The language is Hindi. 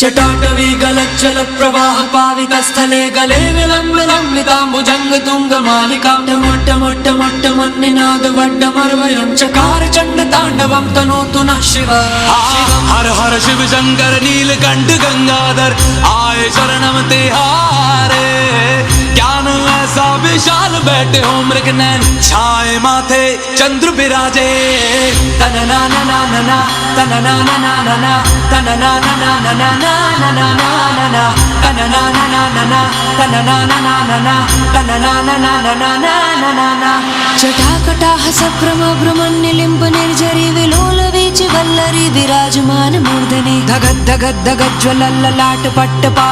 चटाटवी गलज्जल प्रवाह पावितस्थले गले विलम्बिताम्बुजंग तुंग मालिका टमट्टमट्टमट्टमन्निनाद वड्डमर्वयं चकार चंड तांडवं तनोतु नः शिवः। हर हर शिव शंकर नीलकंठ गंगाधर आए शरणम तिहारे। ज्ञान ऐसा विशाल बैठे हो मृग नैन छाए माथे चंद्र विराजे। तना ना ना ना ना ना तना ना ना ना ना ना तना ना ना ना ना ना ना ना ना ना तना ना ना ना ना ना तना ना ना ना ना ना तना ना ना ना ना ना ना ना ना। जटाकटाह सभ्रम भ्रमन्निलिम्ब निर्झरी विलोल वीचि वल्लरी विराजमान मूर्धनि धगद् धगद् धगज्ज्वलल्ललाट पट्टपा